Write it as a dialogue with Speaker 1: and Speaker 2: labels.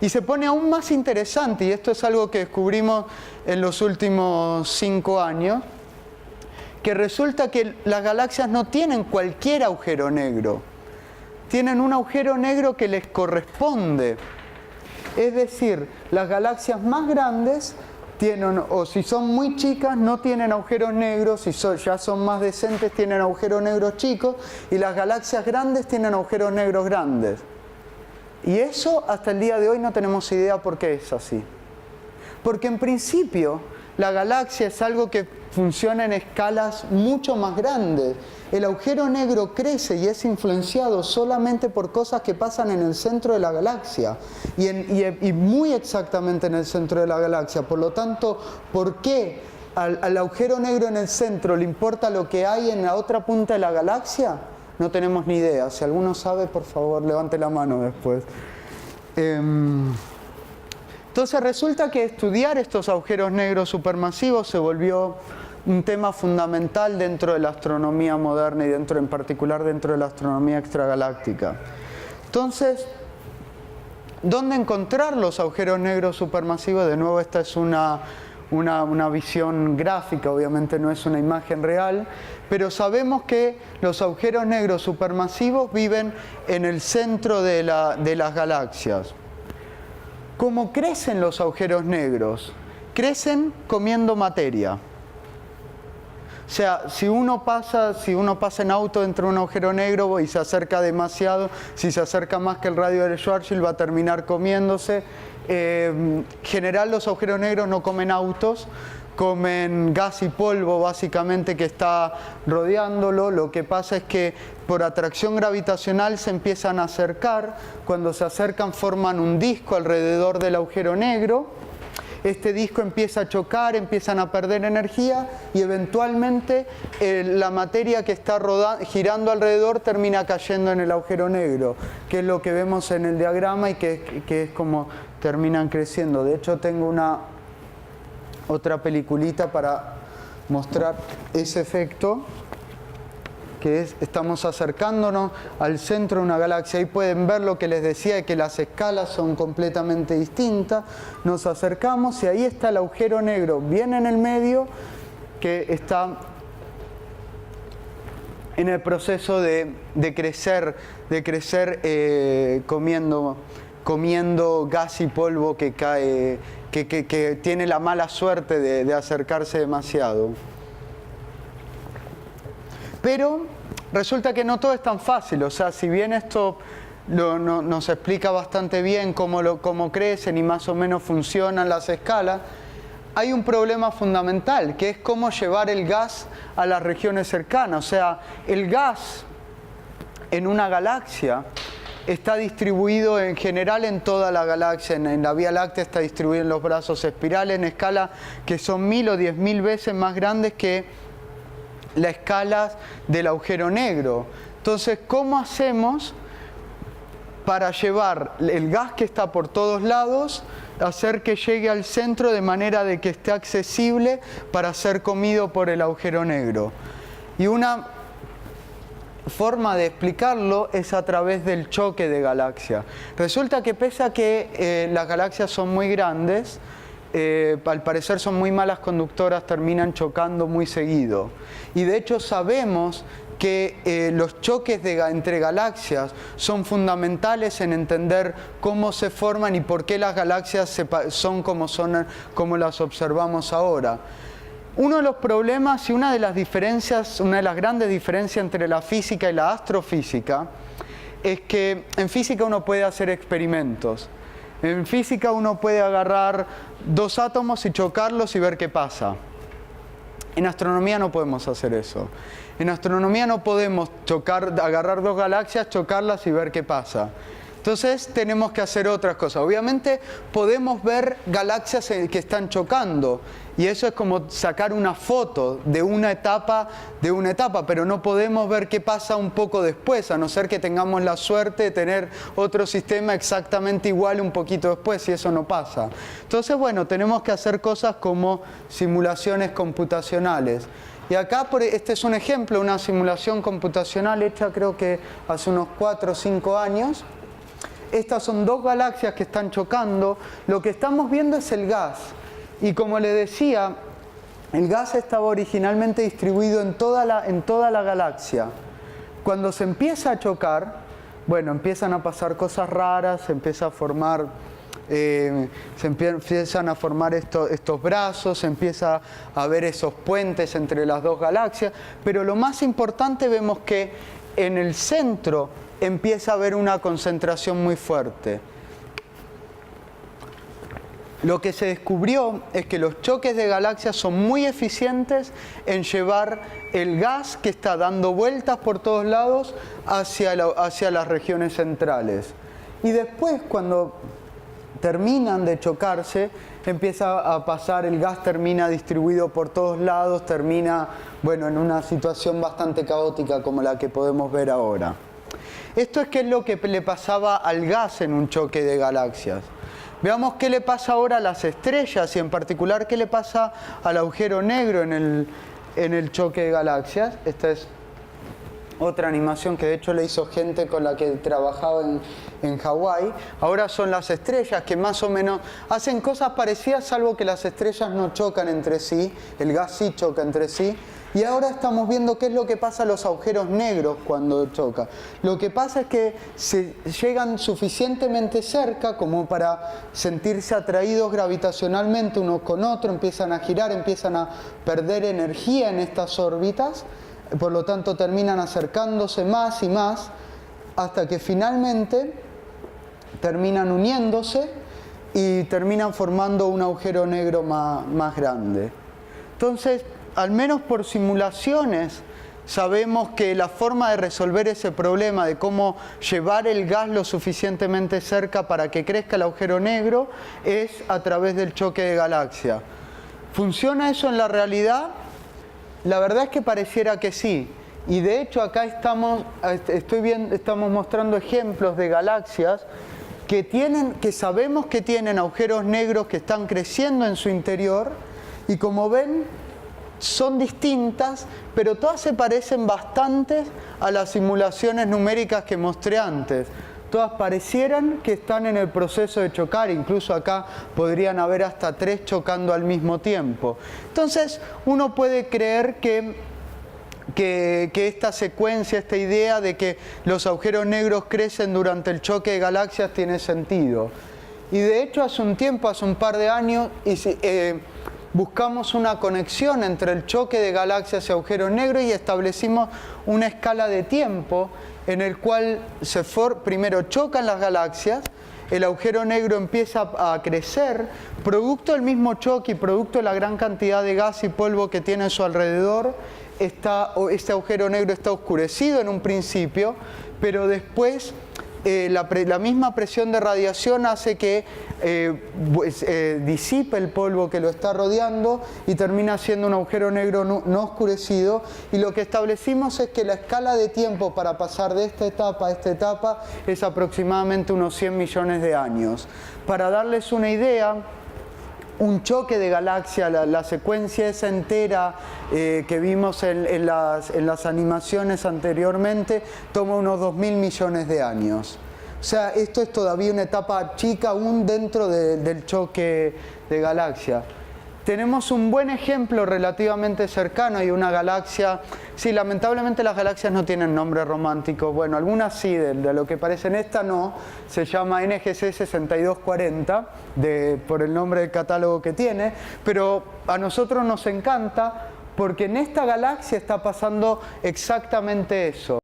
Speaker 1: Y se pone aún más interesante, y esto es algo que descubrimos en los últimos 5 años, que resulta que las galaxias no tienen cualquier agujero negro, tienen un agujero negro que les corresponde. Es decir, las galaxias más grandes tienen, o si son muy chicas, no tienen agujeros negros, si ya son más decentes, tienen agujeros negros chicos, y las galaxias grandes tienen agujeros negros grandes. Y eso hasta el día de hoy no tenemos idea por qué es así. Porque en principio la galaxia es algo que funciona en escalas mucho más grandes. El agujero negro crece y es influenciado solamente por cosas que pasan en el centro de la galaxia. Y muy exactamente en el centro de la galaxia. Por lo tanto, ¿por qué al agujero negro en el centro le importa lo que hay en la otra punta de la galaxia? No tenemos ni idea. Si alguno sabe, por favor, levante la mano después. Entonces resulta que estudiar estos agujeros negros supermasivos se volvió un tema fundamental dentro de la astronomía moderna y en particular dentro de la astronomía extragaláctica. Entonces, ¿dónde encontrar los agujeros negros supermasivos? De nuevo, esta es una visión gráfica, obviamente no es una imagen real, pero sabemos que los agujeros negros supermasivos viven en el centro de las galaxias. ¿Cómo crecen los agujeros negros? Crecen comiendo materia. O sea, si uno pasa en auto dentro de un agujero negro y se acerca demasiado, si se acerca más que el radio de Schwarzschild va a terminar comiéndose. En general los agujeros negros no comen autos, comen gas y polvo básicamente que está rodeándolo. Lo que pasa es que por atracción gravitacional se empiezan a acercar. Cuando se acercan forman un disco alrededor del agujero negro. Este disco empieza a chocar, empiezan a perder energía y eventualmente la materia que está girando alrededor termina cayendo en el agujero negro, que es lo que vemos en el diagrama y que es como terminan creciendo. De hecho, tengo otra peliculita para mostrar ese efecto, que estamos acercándonos al centro de una galaxia. Ahí pueden ver lo que les decía, de que las escalas son completamente distintas. Nos acercamos y ahí está el agujero negro, bien en el medio, que está en el proceso de crecer comiendo gas y polvo que cae, que tiene la mala suerte de acercarse demasiado. Pero resulta que no todo es tan fácil. O sea, si bien esto nos explica bastante bien cómo crecen y más o menos funcionan las escalas, hay un problema fundamental, que es cómo llevar el gas a las regiones cercanas. O sea, el gas en una galaxia está distribuido en general en toda la galaxia. En la Vía Láctea está distribuido en los brazos espirales en escalas que son 1000 o 10.000 veces más grandes que la escala del agujero negro. Entonces, ¿cómo hacemos para llevar el gas que está por todos lados, hacer que llegue al centro de manera de que esté accesible para ser comido por el agujero negro? Y una forma de explicarlo es a través del choque de galaxias. Resulta que pese a que las galaxias son muy grandes, al parecer son muy malas conductoras, terminan chocando muy seguido. Y de hecho sabemos que los choques entre galaxias son fundamentales en entender cómo se forman y por qué las galaxias son como las observamos ahora. Uno de los problemas y una de las grandes diferencias entre la física y la astrofísica es que en física uno puede hacer experimentos. En física uno puede agarrar 2 átomos y chocarlos y ver qué pasa. En astronomía no podemos hacer eso. En astronomía no podemos agarrar 2 galaxias, chocarlas y ver qué pasa. Entonces tenemos que hacer otras cosas. Obviamente podemos ver galaxias que están chocando y eso es como sacar una foto de una etapa, pero no podemos ver qué pasa un poco después, a no ser que tengamos la suerte de tener otro sistema exactamente igual un poquito después, y eso no pasa. Entonces, bueno, tenemos que hacer cosas como simulaciones computacionales. Y acá, este es un ejemplo, una simulación computacional hecha creo que hace unos 4 o 5 años, estas son dos galaxias que están chocando, lo que estamos viendo es el gas. Y como les decía, el gas estaba originalmente distribuido en toda la galaxia. Cuando se empieza a chocar, bueno, empiezan a pasar cosas raras, se empiezan a formar estos brazos, se empieza a ver esos puentes entre las dos galaxias, pero lo más importante, vemos que en el centro empieza a haber una concentración muy fuerte. Lo que se descubrió es que los choques de galaxias son muy eficientes en llevar el gas que está dando vueltas por todos lados hacia las regiones centrales. Y después, cuando terminan de chocarse, empieza a pasar, el gas termina distribuido por todos lados, termina, bueno, en una situación bastante caótica como la que podemos ver ahora. Esto es qué es lo que le pasaba al gas en un choque de galaxias. Veamos qué le pasa ahora a las estrellas y en particular qué le pasa al agujero negro en el choque de galaxias. Esta es otra animación que de hecho le hizo gente con la que trabajaba en Hawái. Ahora son las estrellas que más o menos hacen cosas parecidas, salvo que las estrellas no chocan entre sí, el gas sí choca entre sí. Y ahora estamos viendo qué es lo que pasa a los agujeros negros cuando chocan. Lo que pasa es que se llegan suficientemente cerca como para sentirse atraídos gravitacionalmente uno con otro, empiezan a girar, empiezan a perder energía en estas órbitas, por lo tanto terminan acercándose más y más, hasta que finalmente terminan uniéndose y terminan formando un agujero negro más grande. Entonces, al menos por simulaciones, sabemos que la forma de resolver ese problema de cómo llevar el gas lo suficientemente cerca para que crezca el agujero negro es a través del choque de galaxias. ¿Funciona eso en la realidad? La verdad es que pareciera que sí. Y de hecho acá estamos mostrando ejemplos de galaxias que sabemos que tienen agujeros negros que están creciendo en su interior y como ven, son distintas, pero todas se parecen bastante a las simulaciones numéricas que mostré antes. Todas parecieran que están en el proceso de chocar, incluso acá podrían haber hasta 3 chocando al mismo tiempo. Entonces, uno puede creer que esta secuencia, esta idea de que los agujeros negros crecen durante el choque de galaxias tiene sentido. Y de hecho, hace un par de años, buscamos una conexión entre el choque de galaxias y agujeros negros y establecimos una escala de tiempo en el cual primero chocan las galaxias, el agujero negro empieza a crecer, producto del mismo choque y producto de la gran cantidad de gas y polvo que tiene a su alrededor, este agujero negro está oscurecido en un principio, pero después la misma presión de radiación hace que disipe el polvo que lo está rodeando y termina siendo un agujero negro no oscurecido. Y lo que establecimos es que la escala de tiempo para pasar de esta etapa a esta etapa es aproximadamente unos 100 millones de años. Para darles una idea, un choque de galaxia, la secuencia esa entera que vimos en las animaciones anteriormente, toma unos 2.000 millones de años. O sea, esto es todavía una etapa chica aún dentro del choque de galaxia. Tenemos un buen ejemplo relativamente cercano y una galaxia. Sí, lamentablemente las galaxias no tienen nombre romántico. Bueno, algunas sí, de lo que parecen, esta no. Se llama NGC 6240 por el nombre del catálogo que tiene. Pero a nosotros nos encanta porque en esta galaxia está pasando exactamente eso.